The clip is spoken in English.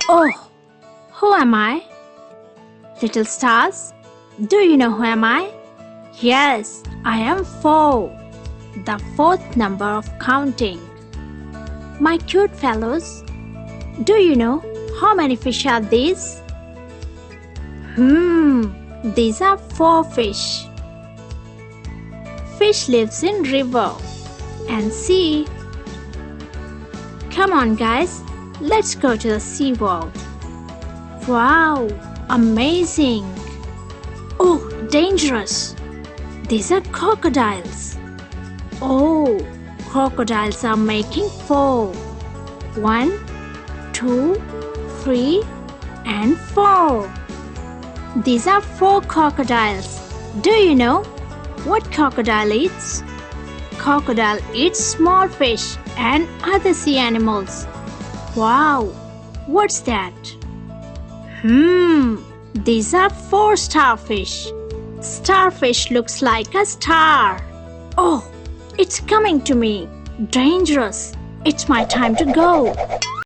Oh, who am I? Little stars, do you know who am I? Yes, I am 4, the 4th number of counting. My cute fellows, do you know how many fish are these? These are 4 fish. Fish lives in river and sea. Come on guys, let's go to the sea world. Wow, amazing! Oh, dangerous! These are crocodiles. Oh, crocodiles are making 4. 1, 2, 3 and 4. These are 4 crocodiles. Do you know what crocodile eats? Crocodile eats small fish and other sea animals. Wow, what's that? These are 4 starfish. Starfish looks like a star. Oh, it's coming to me. Dangerous. It's my time to go.